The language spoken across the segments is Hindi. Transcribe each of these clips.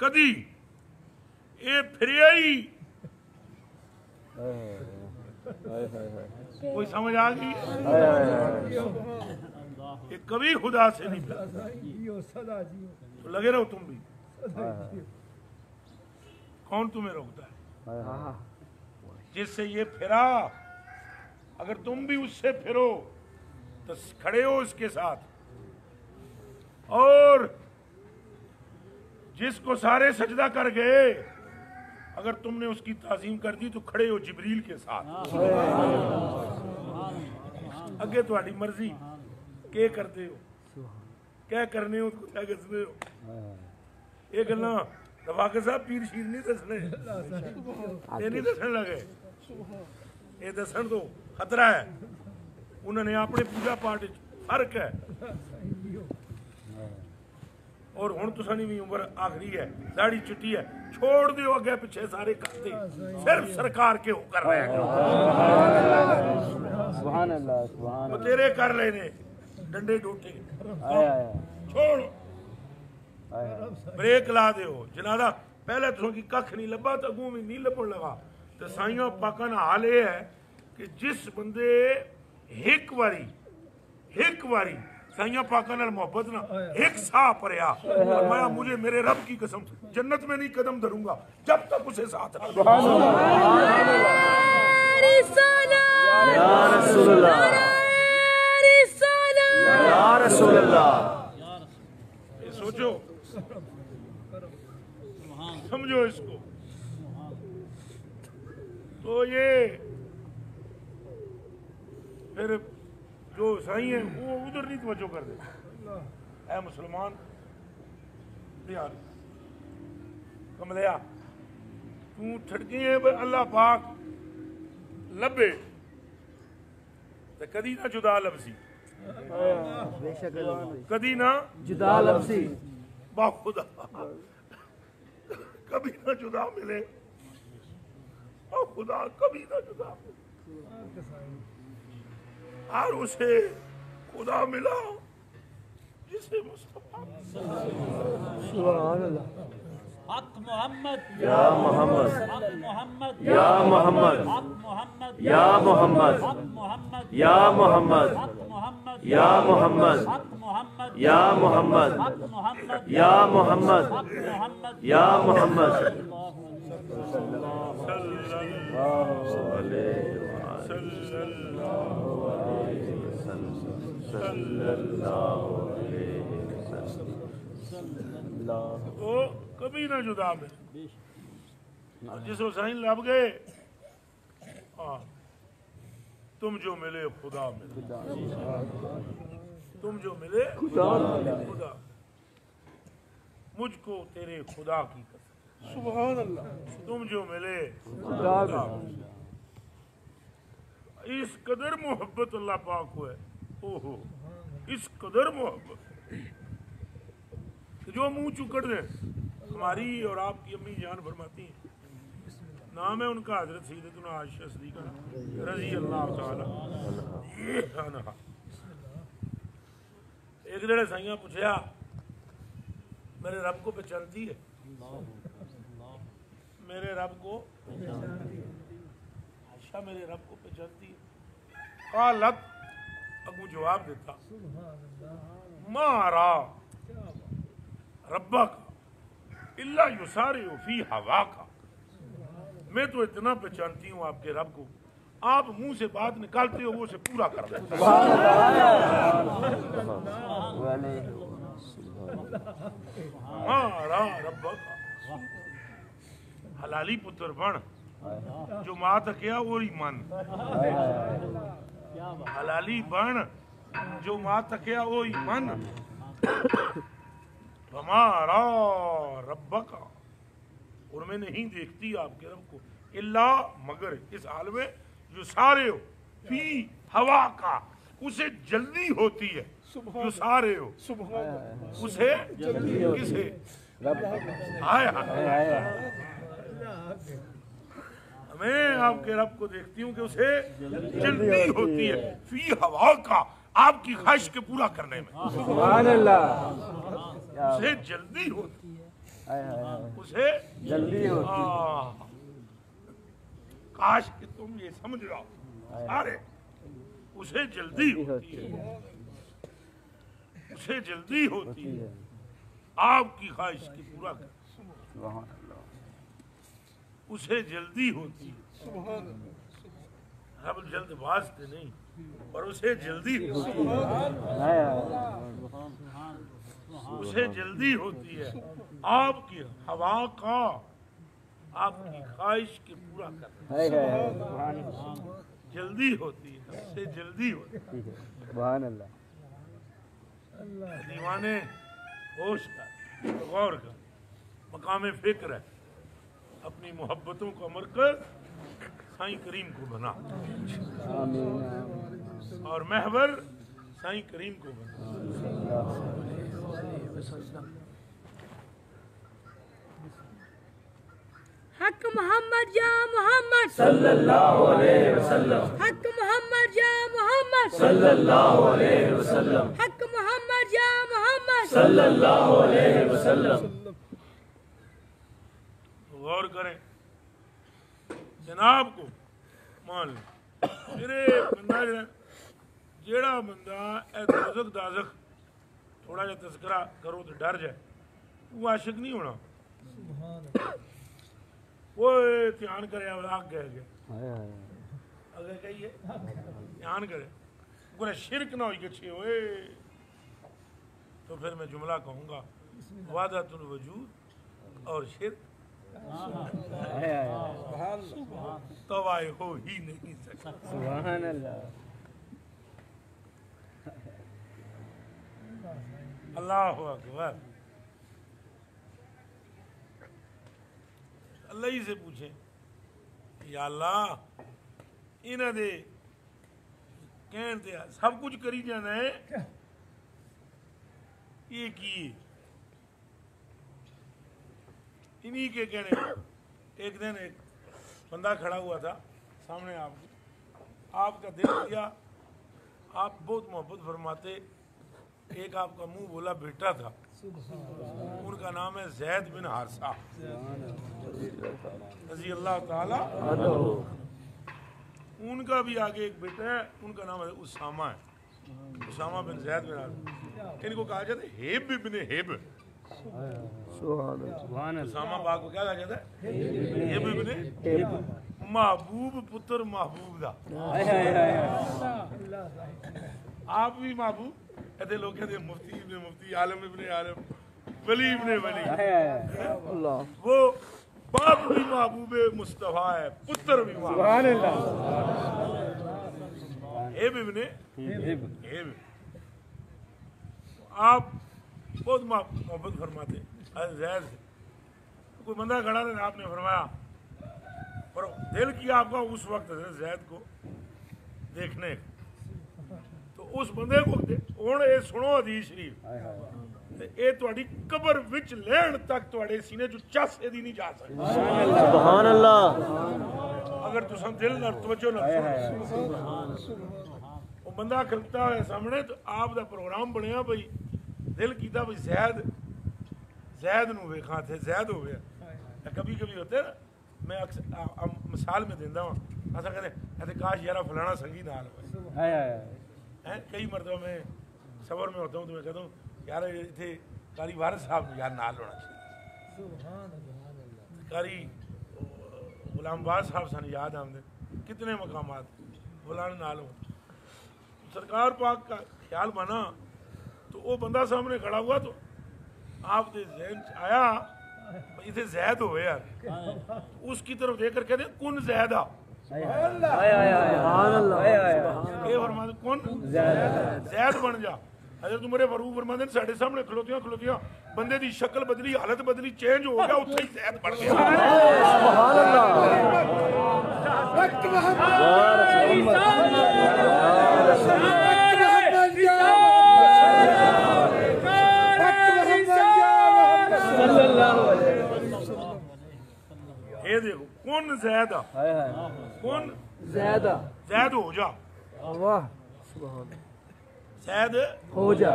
कदी ये फिरिया ही कोई समझ आ गई? ये कभी खुदा से नहीं फिरा। तो लगे रहो तुम भी। कौन तुम्हें रोकता है? जिससे ये फिरा, अगर तुम भी उससे फिरो तो खड़े हो इसके साथ। और जिसको सारे सजदा कर गए, अगर तुमने उसकी ताजीम कर दी तो खड़े हो जिब्रील के साथ। अगे तुम्हारी मर्जी के करते हो, क्या करने हो, क्या दसते हो। ये गल्ला रफाक साहब पीर शीर नहीं दसने, ये नहीं दसन लगे। ये दसन तो खतरा है। उन्होंने अपने पूजा पाठ फर्क है। और हुण तुसां भी उम्र आखिरी है, दाढ़ी चिट्टी है, छोड़ दियो अगे पिछे सारे करते, सिर्फ सरकार के होकर रहे। सुभान अल्लाह, सुभान अल्लाह। तेरे कर लेने डंडे डोटे, छोड़ ब्रेक ला दियो। जनादा पहले तुम की कख नहीं लभा तो अगू भी नहीं लभन लगा। तो साइयां पाकां दा हाल यह है कि जिस बंदे एक बारी साइयां पाकां नाल मोहब्बत ना एक साह परया, फरमाया मुझे मेरे रब की कसम जन्नत में नहीं कदम धरूंगा जब तक उसे साथ रखूं। ये सोचो, समझो इसको। तो ये फिर जो सही है वो उधर नहीं तवज्जो कर दे। ऐ मुसलमान यार कमलिया, तू ठड़के है अल्लाह पाक लभे तो कदी ना जुदा लभसी, कदी ना जुदा लभसी। बाखुदा कभी ना जुदा मिले, खुदा कभी ना जुदा मिले। और उसे खुदा मिला जिसे मुस्तफा हक मोहम्मद या मोहम्मद, हक मोहम्मद या मोहम्मद, हक मोहम्मद या मोहम्मद, हक मोहम्मद या मोहम्मद, हक मोहम्मद या मोहम्मद, हक मोहम्मद या मोहम्मद, हक मोहम्मद या मोहम्मद, हक मोहम्मद या मोहम्मद। तो कभी ना जुदा मिले। जिस हुसैन लब गए, तुम जो मिले खुदा मिले, तुम जो मिले खुदा। मुझको तेरे खुदा की कसम, सुभान अल्लाह, तुम जो मिले खुदा। इस कदर मोहब्बत अल्लाह पाक को है, ओहो इस कदर मोहब्बत जो मुंह चुकड़ दे। हमारी और आपकी अम्मी जान फरमाती हैं, नाम है उनका हजरत सैयदतुना आयशा सिद्दीक़ा रज़ी अल्लाह ताला अन्हा। एक जड़े साइयां पूछया मेरे रब को पहचानती है, मेरे रब को आयशा मेरे रब को पहचानती है। कालत अगू जवाब देता मारा रब्बा का इल्ला युसारे फी हवा का। मैं तो इतना पहचानती हूँ आपके रब को, आप मुंह से बात निकालते हो वो से पूरा कर देते। मारा रब्बा का हलाली पुत्र बन जो मां तकिया वो ही मन, हलाली बन जो मां तकिया वो ही मन। हमारा रब्बा का, और मैं नहीं देखती आपके रब को इल्ला मगर इस हाल में जो सारे हो फी हवा का, उसे जल्दी होती है। जो सारे हो उसे किसे मैं आपके रब को देखती हूँ कि उसे जल्दी होती है फी हवा का, आपकी ख्वाहिश के पूरा करने में उसे जल्दी होती है। उसे जल्दी होती काश कि तुम ये समझ लो सारे, उसे जल्दी होती है, उसे जल्दी होती है आपकी ख्वाहिश की पूरा कर, उसे जल्दी होती है। अब जल्दबाज थे नहीं, पर उसे जल्दी होती है, उसे जल्दी होती है आपकी हवा का, आपकी ख्वाहिश के पूरा करना, जल्दी होती है, उससे जल्दी होती है। दीवाने होश का, गौर का, मकाम फिक्र है, अपनी मोहब्बतों को अमर कर साईं करीम को बना और महवर साईं करीम को बना। हक मोहम्मद या मोहम्मद सल्लल्लाहु अलैहि वसल्लम, हक मोहम्मद या मोहम्मद सल्लल्लाहु अलैहि वसल्लम, हक मोहम्मद या मोहम्मद सल्लल्लाहु अलैहि वसल्लम। गौर करें, जनाब को मान लो मेरे बंदा जेड़ा बंदा दोज़ख दाज़ख थोड़ा जा तस्करा करो तो डर जाए, वो आशिक नहीं होना। वो ध्यान करे आग कह गया अगर कहिए ध्यान करे पूरा शिरक ना हो अच्छे होए, तो फिर मैं जुमला कहूँगा वादातुल वजूद और शिरक तवाए हो ही नहीं सकता। सुभान अल्लाह, अल्लाह अकबर। अल्लाह ही से पूछे या अल्लाह इन्हां दे कहण ते सब कुछ करी जाना है, ये की इन्हीं के कहने। एक दिन एक बंदा खड़ा हुआ था सामने आपका दिल किया, आप बहुत मोहब्बत फरमाते, एक आपका मुंह बोला बेटा था, उनका नाम है जैद बिन हारसा रज़ी अल्लाह ताला। उनका भी आगे एक बेटा है, उनका नाम है उसामा है, उसामा बिन जैद बिन हारसा। इनको कहा जाता है हेब बिन हेब। उसामा पाक को क्या कहा जाता है? हेब बिन महबूब पुत्र महबूब दा। आप भी महबूब कहते लोग कहते मुफ्ती इब्ने मुफ्ती, आलम इब्ने आलम, वली इब्ने वली। वो बाप भी महबूब मुस्तफा है, पुत्र भी सुभान अल्लाह। हेब इब्ने हेब। आप बहुत मोहब्बत फरमाते जैद से। कोई बंदा खड़ा था, आपने फरमाया पर दिल किया आपका उस वक्त जैद को देखने, तो उस बंदे को हुण ये सुनो हदीस शरीफ, ये तुहाडी कबर विच लैण तक तुहाडे सीने चों चस इहदी नहीं जा सकदी। सुभान अल्लाह। अगर तुसां दिल नाल तवज्जो नाल वो बंदा खलता है सामने, तो आप दा प्रोग्राम बनया भाई, दिल कीता भाई जैद नूं वेखां, थे जैद हो गया। कभी कभी होते ना, मैं अक्सर मिसाल में देंदा हूँ, असा कहते काश यारा फलाना संगी नाल है। कई मरतबा मैं सफर में होता हूँ तो मैं कहता हूँ यार इतने कारी वारिस साहब यार नाल होना चाहिए, कारी गुलाम बाज साहब सन याद आमदे, कितने मकामात फलाने नाल हो। सरकार पाक का ख्याल बना, तो वो बंदा सामने खड़ा हुआ, तो आप दे ज़हन च आया इतने जैद हो यार, उसकी तरफ देख कर कहते कुन जैदा, ये फरमाते कुन जैद बन जा। हज़रत उमर फारूक फरमाते साढ़े सामने खलोतियां खलोतियां बंदे की शक्ल बदली, हालत बदली, चेंज हो गया, उत्थे ही जैद बन गया। ये देखो कौन ज़ैदा, कौन ज़्यादा ज़ैद हो जा, वाह ज़ैद हो जा,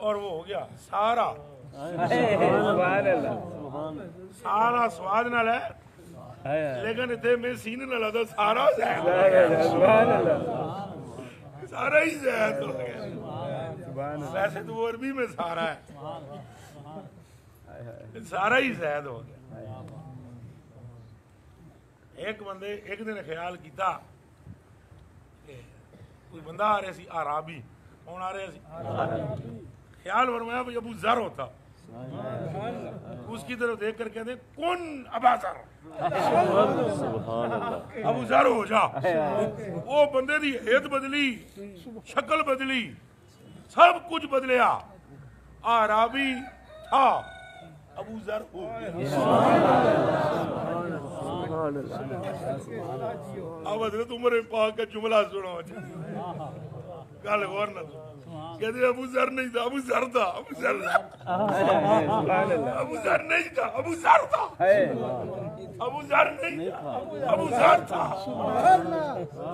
और वो हो गया सारा सारा स्वाद नाल है लेकिन इतने मैं सीन न लगता सारा सारा ही जैद हो गया वैसे तो और भी में सारा है सारा ही जैद हो गया एक बंदे एक दिन ख्याल किया कोई बंदा आ रहा सी आराबी कौन आ रहा सी ख्याल फरमाया भाई अबू जर होता उसकी तरफ देख कर कहते कौन अबा जर अबू जर हो जा वो बंदे दी हेत बदली शक्ल बदली सब कुछ बदलिया आराबी था अबू जर हो अब हजरत उमर पाक का जुमला सुनो गल गौर ना कहते अबू जर नहीं था अबू जर था अबू जर अबू जर नहीं था अबू जर था अबू जर नहीं था अबू जर था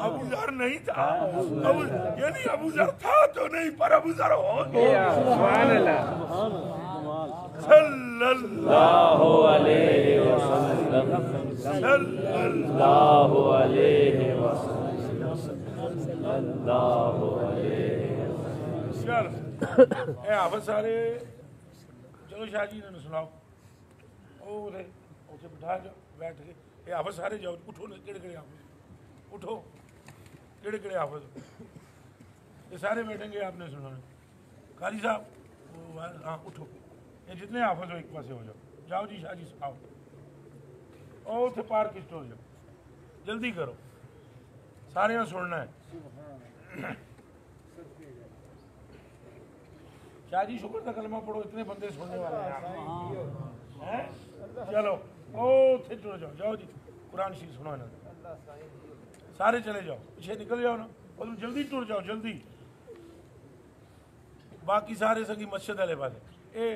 अबू जर नहीं था अबू यानी अबू जर था तो नहीं पर अबू जर हो गया सल्लल्लाहु अलैहि वसल्लम सल्लल्लाहु अलैहि वसल्लम सल्लल्लाहु अलैहि वसल्लम ए हाफिज सारे चलो शाह जी ने सुनाओ ओ रे उसे बिठा जाओ बैठ के ए हाफिज सारे जाओ उठो ना केड़े हाफिज उठो केड़े हाफिज ये सारे बैठेंगे आपने सुनाना कारी साहब हाँ उठो ये जितने हाफिज हो एक पासे हो जाओ जाओ जी शाह जी आओ ओ उसे पार्क स्टोर जाओ जल्दी करो सारे यहाँ सुनना है शाह जी शुक्र का कलमा पढ़ो इतने बंदे सुनने वाले हैं चलो ओ थे चलो जाओ जाओ जी कुरान शरीफ सुनो ना सारे चले जाओ पीछे निकल जाओ ना और तुम जल्दी टुर जाओ जल्दी बाकी सारे संगी मस्जिद वाले पासे ए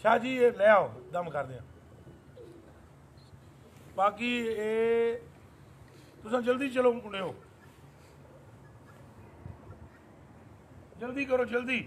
शाह जी ये ले आओ दम कर दें बाकी ए तुम जल्दी चलो मुंडे हो जल्दी करो जल्दी